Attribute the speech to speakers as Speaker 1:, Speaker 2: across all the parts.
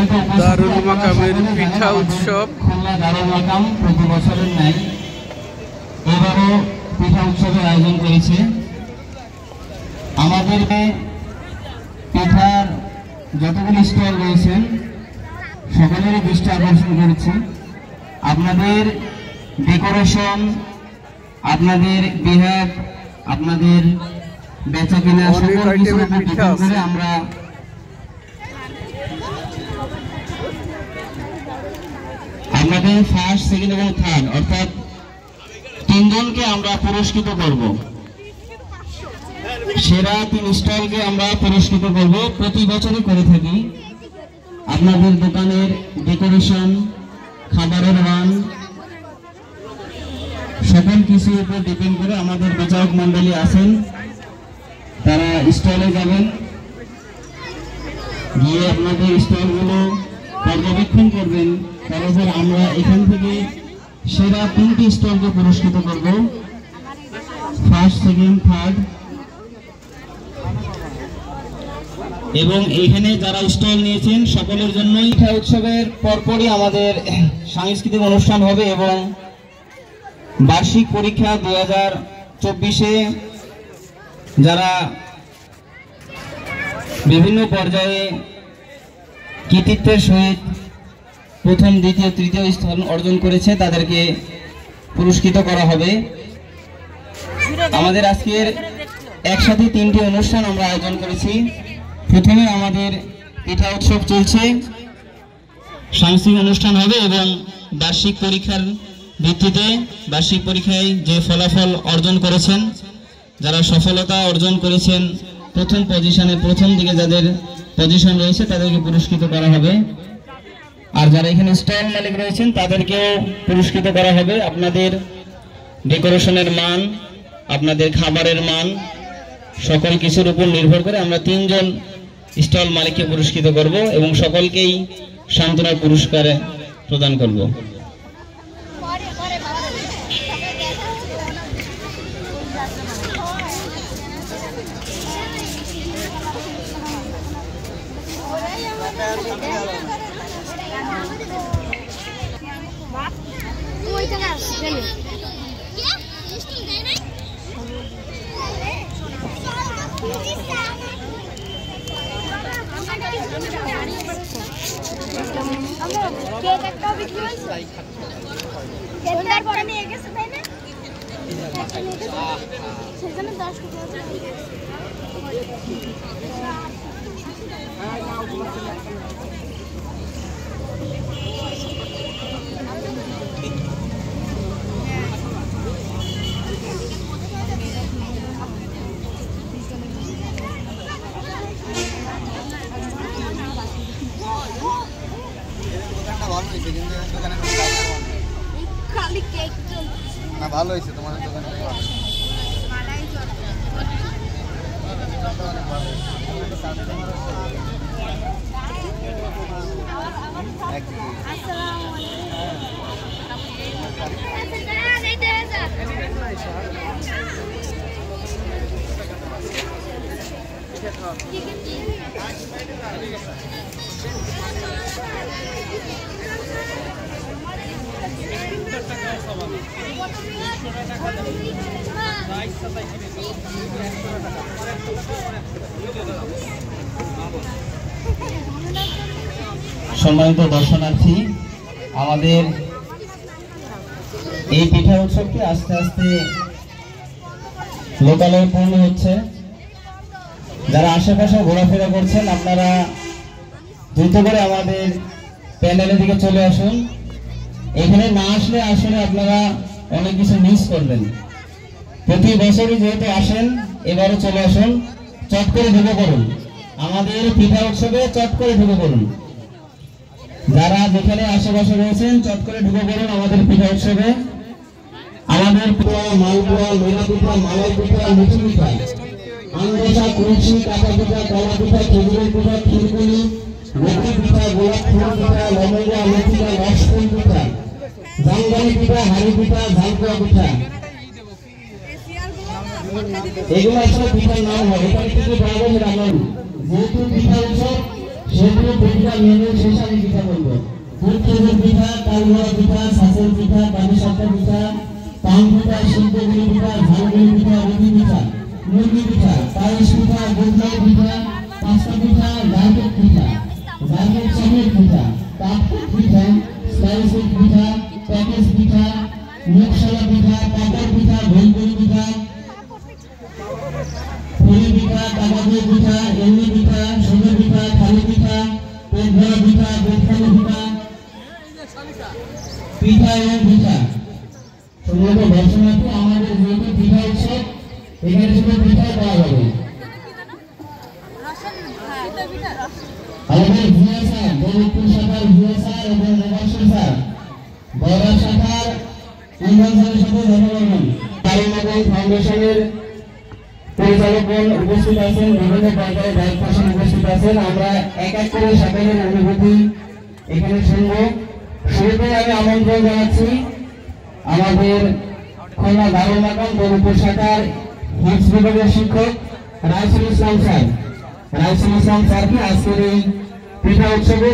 Speaker 1: দারুল মাকামের পিঠা উৎসব।
Speaker 2: খুলনা দারুল মাকাম প্রতি বছরের ন্যায় এবারও পিঠা উৎসবের আয়োজন করেছে। আমাদের পিঠার যতগুলি স্টল রয়েছেন সকলেরই দৃষ্টি আকর্ষণ করেছে। আপনাদের ডেকোরেশন, আপনাদের বিহেভ, আপনাদের বেচা কেনা সকল কিছুর উপর ডিপেন্ড করে আমরা আপনাদের ফার্স্ট, সেকেন্ড এবং থার্ড অর্থাৎ তিনজনকে আমরা পুরস্কৃত করব। সেরা 3 স্টলকে আমরা পুরস্কৃত করব, প্রতি বছরই করে থাকি। আপনাদের দোকানের ডেকোরেশন, খাবারের মান সকল কিছুর উপর ডিপেন্ড করে আমাদের বিচারক মন্ডলী আছেন, তারা স্টলে যাবেন, গিয়ে আপনাদের স্টলগুলো পর্যবেক্ষণ করবেন। তারপর আমরা এখান থেকে সেরা 3টি স্টলকে পুরস্কৃত করব, ফার্স্ট, সেকেন্ড, থার্ড। এবং এখানে যারা স্টল নিয়েছেন সকলের জন্যই পিঠা উৎসবের পরপরই আমাদের সাংস্কৃতিক অনুষ্ঠান হবে এবং বার্ষিক পরীক্ষা 2024-এ যারা বিভিন্ন পর্যায়ে কৃতিত্বের সহিত প্রথম, দ্বিতীয়, তৃতীয় স্থান অর্জন করেছে তাদেরকে পুরস্কৃত করা হবে। আমাদের আজকের একসাথে 3টি অনুষ্ঠান আমরা আয়োজন করেছি। প্রথমে আমাদের পিঠা উৎসব চলছে, সাংস্কৃতিক অনুষ্ঠান হবে এবং বার্ষিক পরীক্ষার ভিত্তিতে বার্ষিক পরীক্ষায় যে ফলাফল অর্জন করেছেন, যারা সফলতা অর্জন করেছেন, প্রথম পজিশনে, প্রথম দিকে যাদের পজিশন রয়েছে তাদেরকে পুরস্কৃত করা হবে। আর যারা এখানে স্টল মালিক রয়েছেন তাদেরকেও পুরস্কৃত করা হবে। আপনাদের ডেকোরেশনের মান, আপনাদের খাবারের মান সকল কিছুর উপর নির্ভর করে আমরা 3 জন স্টল মালিককে পুরস্কৃত করব এবং সকলকেই সান্ত্বনা পুরস্কার প্রদান করব।
Speaker 3: না ভালো হয়েছে তোমাদের দোকানে
Speaker 2: সম্মানিত দর্শনার্থী, আমাদের এই পিঠা উৎসবটি আস্তে আস্তে লোকালয়ে পূর্ণ হচ্ছে। যারা আশেপাশে ঘোরাফেরা করছেন আপনারা দ্রুত করে আমাদের প্যান্ডেলের দিকে চলে আসুন। এখানে না আসলে আসলে আপনারা অনেক কিছু মিস করবেন। প্রতি বছরই যেহেতু আসেন, এবারও চলে আসুন, চট করে ঢুকে পড়ুন আমাদের পিঠা উৎসবে, চট করে ঢুকে পড়ুন। যারা যেখানে আশেপাশে রয়েছেন চট করে ঢুকে পড়ুন আমাদের পিঠা উৎসবে। আমাদের পিঠা, মালপোয়া, মেলা পিঠা, মালাই পিঠা, মিঠি পিঠা, আঙ্গসা, কুলসি, কাঁচা পিঠা, কলা পিঠা, খেজুরের পিঠা, ক্ষীরকুলি, রুটি পিঠা, গোলাপ ফুল পিঠা, লবঙ্গা, লতিকা, রসফুল পিঠা, জামদানি পিঠা, হাড়ি পিঠা, ঝালপোয়া পিঠা, এগুলো আসলে পিঠার নাম হয়। এখান থেকে পাওয়া যাবে রান্নার। যেহেতু পিঠা উৎসব সেগুলো পিঠা মেনু শেষে আমি পিঠা বলবো। দুধ খেজুর পিঠা, তালগোলা পিঠা, ছাঁচের পিঠা, পানি সাপটা পিঠা, পান পিঠা, সিদ্ধগুলি পিঠা, ঝালগুলি পিঠা, রুটি পিঠা, মুরগি পিঠা, পায়েস পিঠা, গোদলাই পিঠা, পাস্তা পিঠা, গার্গেট পিঠা, গার্গেট চকলেট পিঠা, কাপকেক পিঠা, স্লাইস পিঠা, প্যাকেজ পিঠা, মুখশালা পিঠা, পাপড় পিঠা, ভেলপুরি পিঠা, পুরি পিঠা, কাবাব পিঠা, এমনি পিঠা, সুজি পিঠা, থালি পিঠা, পেট ভরা পিঠা, বেলখালি পিঠা, পিঠা এবং পিঠা। সম্মানিত দর্শনার্থী, আমাদের যেহেতু পিঠা উৎসব, এখানে শুধু পিঠাই পাওয়া যাবে। আমাদের ভিয়া স্যার, দৌলতপুর শাখার ভিয়া স্যার এবং মোবাশ্বের স্যার, বড়া শাখার ইমরান স্যারের সাথে দেখা করবেন। কারিমগঞ্জ ফাউন্ডেশনের পরিচালকগণ উপস্থিত আছেন, বিভিন্ন পর্যায়ে দায়িত্বশীল উপস্থিত আছেন। আমরা এক এক করে শাখার অনুভূতি এখানে শুনবো। শুরুতে আমি আমন্ত্রণ জানাচ্ছি আমাদের খুলনা দারুল মাকাম দৌলতপুর শাখার হিপস বিভাগের শিক্ষক রাইসুল ইসলাম স্যার। রাইসুল ইসলাম স্যারকে আজকের এই পিঠা উৎসবে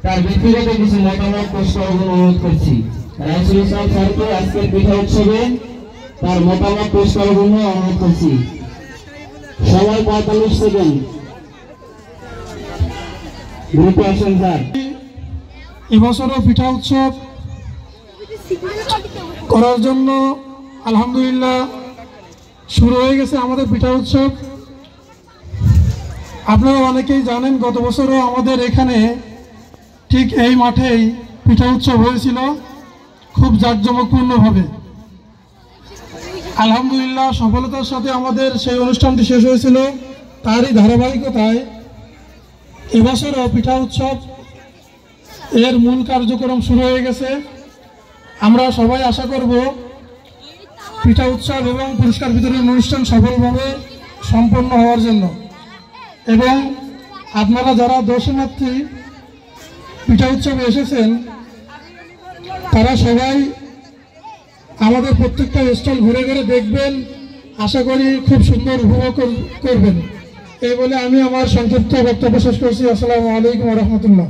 Speaker 2: তার ব্যক্তিগত কিছু মতামত পেশ করার জন্য অনুরোধ করছি। রাইসুল ইসলাম স্যারকে আজকের পিঠা উৎসবে তার মতামত পেশ করার জন্য অনুরোধ করছি। সময় 45 সেকেন্ড। গ্রুপে আসেন স্যার।
Speaker 4: এবছরও পিঠা উৎসব করার জন্য আলহামদুলিল্লাহ শুরু হয়ে গেছে আমাদের পিঠা উৎসব। আপনারা অনেকেই জানেন গত বছরও আমাদের এখানে ঠিক এই মাঠেই পিঠা উৎসব হয়েছিল খুব জাঁকজমকপূর্ণভাবে। আলহামদুলিল্লাহ সফলতার সাথে আমাদের সেই অনুষ্ঠানটি শেষ হয়েছিল। তারই ধারাবাহিকতায় এবছরও পিঠা উৎসব এর মূল কার্যক্রম শুরু হয়ে গেছে। আমরা সবাই আশা করব পিঠা উৎসব এবং পুরস্কার বিতরণ অনুষ্ঠান সফলভাবে সম্পন্ন হওয়ার জন্য। এবং আপনারা যারা দর্শনার্থী পিঠা উৎসবে এসেছেন তারা সবাই আমাদের প্রত্যেকটা স্টল ঘুরে ঘুরে দেখবেন, আশা করি খুব সুন্দর উপভোগ করবেন। এই বলে আমি আমার সংক্ষিপ্ত বক্তব্য শেষ করছি। আসসালামু আলাইকুম ওয়া রাহমাতুল্লাহ।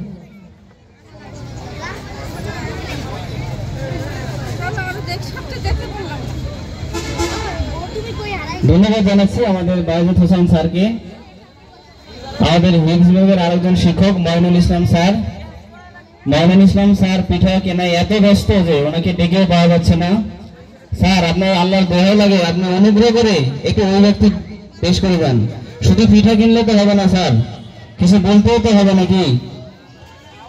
Speaker 2: ধন্যবাদ জানাচ্ছি আমাদের বায়জুদ হোসেন স্যারকে। আমাদের হিপস বিভাগের আরেকজন শিক্ষক মইনুল ইসলাম স্যার। মইনুল ইসলাম স্যার পিঠা কেনায় এত ব্যস্ত যে ওনাকে ডেকেও পাওয়া যাচ্ছে না। স্যার, আপনার আল্লাহর দোহাই লাগে, আপনি অনুগ্রহ করে একটু অভিব্যক্তি পেশ করে দেন। শুধু পিঠা কিনলে তো হবে না স্যার, কিছু বলতেও তো হবে নাকি?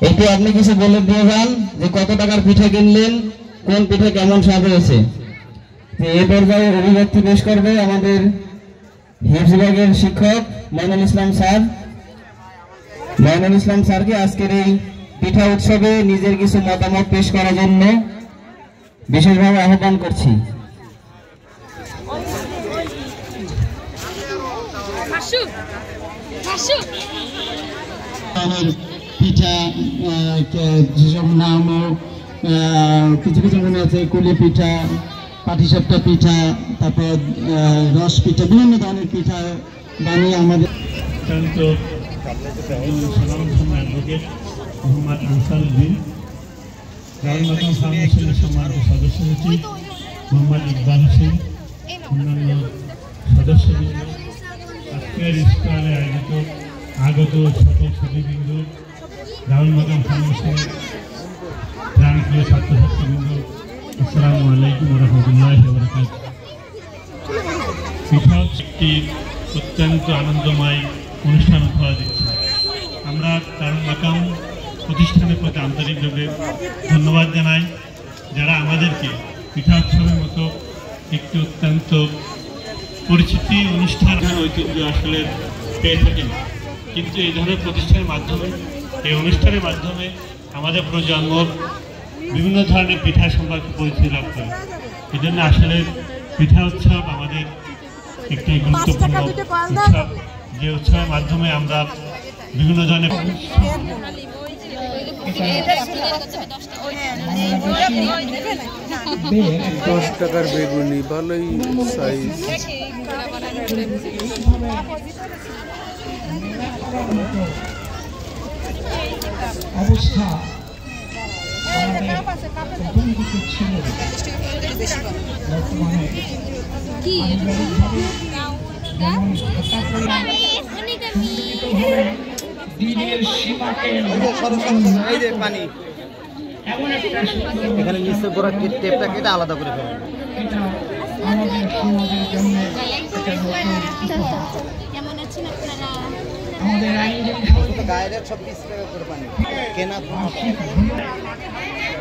Speaker 2: একটু আপনি কিছু বলে দিয়ে যান যে কত টাকার পিঠা কিনলেন, কোন পিঠা কেমন স্বাদ হয়েছে। এই পর্যায়ে অভিব্যক্তি পেশ করবে আমাদের হিপস বিভাগের শিক্ষক মইনুল ইসলাম স্যার। মইনুল ইসলাম স্যারকে আজকের এই পিঠা উৎসবে নিজের কিছু মতামত পেশ করার জন্য বিশেষভাবে আহ্বান করছি। পিঠা যেসব নাম কিছু কিছু মনে আছে, কুলি পিঠা, পাটিসাপটা পিঠা, তারপর রস পিঠা, বিভিন্ন ধরনের পিঠা বানিয়ে আমাদের
Speaker 5: মোহাম্মদ আনসারউদ্দিন, দারুল মাকাম ফাউন্ডেশনের সম্মানিত সদস্য সচিব মোহাম্মদ ইকবাল হোসেন, অন্যান্য সদস্যবৃন্দ, আজকের স্টলে আগত সকল ছাত্রবৃন্দ, দারুল মাকাম ফাউন্ডেশনের প্রাণপ্রিয় ছাত্রছাত্রীবৃন্দ, আসসালামু আলাইকুম ওয়া রাহমাতুল্লাহি ওয়া বারাকাতুহু। পিঠা একটি অত্যন্ত আনন্দময় অনুষ্ঠান উপহার দিচ্ছে। আমরা দারুল মাকাম প্রতিষ্ঠানের প্রতি আন্তরিকভাবে ধন্যবাদ জানাই, যারা আমাদেরকে পিঠা উৎসবের মতো একটি অত্যন্ত পরিচিতি অনুষ্ঠান ঐতিহ্য আসলে পেয়ে থাকেন, কিন্তু এই ধরনের প্রতিষ্ঠানের মাধ্যমে, এই অনুষ্ঠানের মাধ্যমে আমাদের প্রজন্ম বিভিন্ন ধরনের পিঠা সম্পর্কে পরিচিতি লাভ করে। এই জন্য আসলে পিঠা উৎসব আমাদের একটি গুরুত্বপূর্ণ উৎসব, যে উৎসবের মাধ্যমে আমরা বিভিন্ন ধরনের
Speaker 1: 10 টাকার বেগুনি ভালোই সাইজ।
Speaker 6: অবস্থা আমাদের প্রথম দিকে ছিল, বর্তমানে দিনের সীমাকে এমন একটা
Speaker 3: এখানে নিচে গোড়া টেপটা কেটে আলাদা করে ফেলবেন।
Speaker 6: এটা আমাদের সমাজের জন্য একটা নতুন উপহার। আমাদের আইনজীবী
Speaker 3: গায়ের সব 20 টাকা করে পানি কেনা,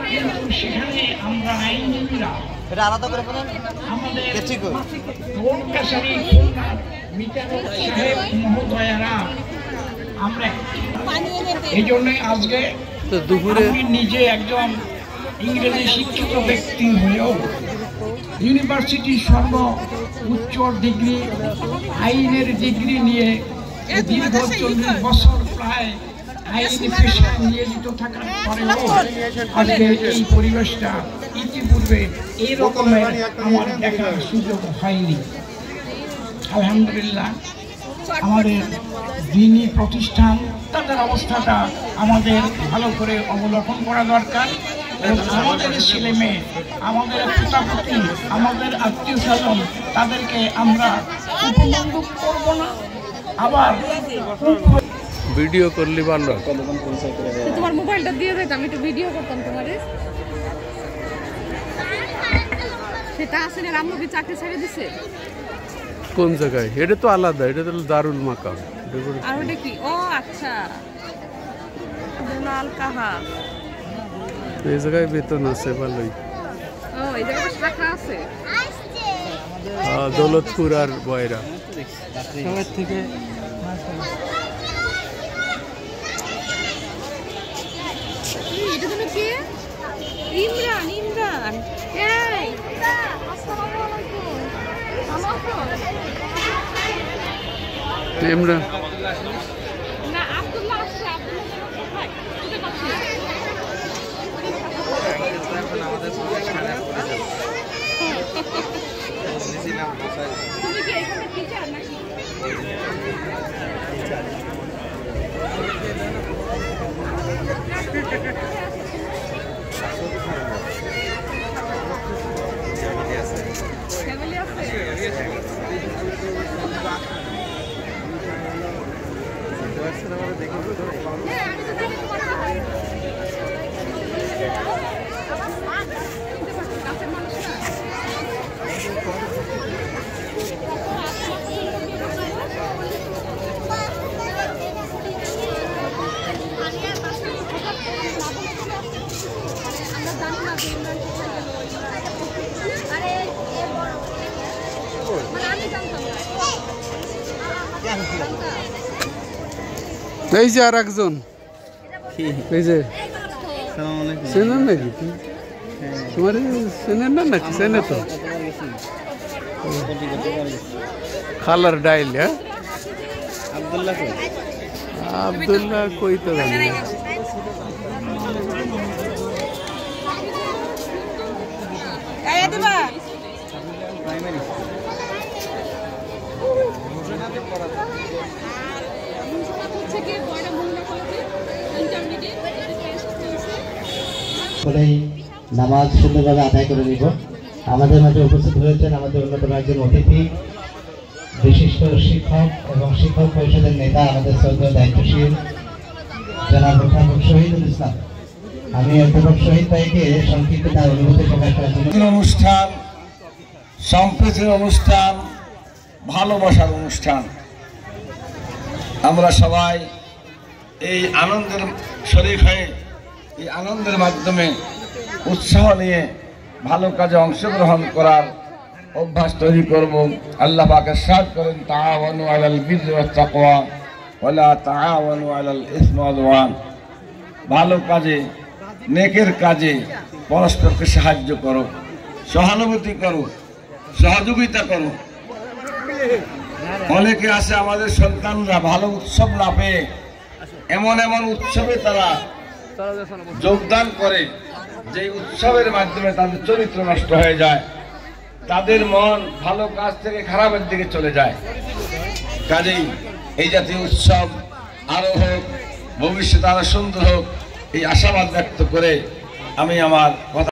Speaker 6: কিন্তু সেখানে আমরা আইনজীবীরা
Speaker 3: এটা আলাদা করে ফেলেন।
Speaker 6: আমাদের
Speaker 3: কেচি কই
Speaker 6: কোর্ট কাছারি খুলনার বিচারক সাহেব মহোদয়েরা আমরা এই জন্যই আজকে
Speaker 1: তো দুপুরে
Speaker 6: আমি নিজে একজন ইংরেজি শিক্ষিত ব্যক্তি হয়েও ইউনিভার্সিটির সর্ব উচ্চ ডিগ্রি আইনের ডিগ্রি নিয়ে দীর্ঘ 40 বছর প্রায় আইন পেশায় নিয়োজিত থাকার পরেও আজকে এই পরিবেশটা ইতিপূর্বে এই রকমের আমার দেখার সুযোগ হয়নি। আলহামদুলিল্লাহ আমাদের দিনী প্রতিষ্ঠান তাদের অবস্থাটা আমাদের ভালো করে অবলোকন করা দরকার এবং আমাদের ছেলে মেয়ে, আমাদের পিতাপুত্রী, আমাদের আত্মীয় স্বজন তাদেরকে আমরা উপলব্ধ করব না। আবার
Speaker 1: ভিডিও করলে ভালো।
Speaker 7: তোমার মোবাইলটা দিয়ে দিতাম, একটু ভিডিও করতাম তোমারে। সেটা আসলে আম্মু কি চাকরি ছেড়ে দিছে?
Speaker 1: কোন জায়গায়? এটা তো আলাদা, এটা তো দারুল মাকাম।
Speaker 7: আর ওটা কি? ও আচ্ছা, দুলাল কাহা।
Speaker 1: এই জায়গায় বেতন আছে ভালোই।
Speaker 7: ও এই জায়গায় শাখা আছে।
Speaker 1: দৌলতপুর আর বয়রা
Speaker 2: সবার থেকে
Speaker 7: এটা তুমি কে? ইমরান। ইমরান এই আসসালামু আলাইকুম। ভালো আছো?
Speaker 1: ইমরান
Speaker 7: না আব্দুল্লাহ আসছে। আব্দুল্লাহ কোথায়? কোথায় যাচ্ছে? তুমি কি এখানে টিচার নাকি? ফ্যামিলি আছে? হ্যাঁ আমি তো দেখি তোমার কাছের মানুষ না। আমরা জানি না যে ইমরান কোথায় গেল। আরে মানে আমি জানতাম না।
Speaker 1: এই যে আর একজন, এই যে চেনেন নাকি? তোমার চেনেন না নাকি? চেনে তো খালার ডাইল। হ্যাঁ আব্দুল্লাহ কই তো জানি না।
Speaker 2: বলেই নামাজ সুন্দরভাবে আদায় করে নিব। আমাদের মাঝে উপস্থিত হয়েছেন আমাদের অন্যতম একজন অতিথি, বিশিষ্ট শিক্ষক এবং শিক্ষক পরিষদের নেতা, আমাদের শ্রদ্ধেয় দায়িত্বশীল জনাব অধ্যাপক শহীদুল ইসলাম। আমি অধ্যাপক শহীদ ভাইকে সংক্ষিপ্ত তার অনুভূতি প্রকাশ করার জন্য।
Speaker 6: অনুষ্ঠান, সম্প্রীতির অনুষ্ঠান, ভালোবাসার অনুষ্ঠান, আমরা সবাই এই আনন্দের শরীক হয়ে এই আনন্দের মাধ্যমে উৎসাহ নিয়ে ভালো কাজে অংশগ্রহণ করার অভ্যাস তৈরি করব। আল্লাহ পাক ইরশাদ করেন, তাআওয়ানু আলাল বিররি ওয়াত তাকওয়া ওয়া লা তাআওয়ানু আলাল ইসমি ওয়াল উদওয়ান। ভালো কাজে, নেকের কাজে পরস্পরকে সাহায্য করো, সহানুভূতি করো, সহযোগিতা করো। অনেকে আছে আমাদের সন্তানরা ভালো উৎসব না পেয়ে এমন এমন উৎসবে তারা যোগদান করে যে উৎসবের মাধ্যমে তাদের চরিত্র নষ্ট হয়ে যায়, তাদের মন ভালো কাজ থেকে খারাপের দিকে চলে যায়। কাজেই এই জাতীয় উৎসব আরো হোক, ভবিষ্যতে আরো সুন্দর হোক, এই আশাবাদ ব্যক্ত করে আমি আমার কথা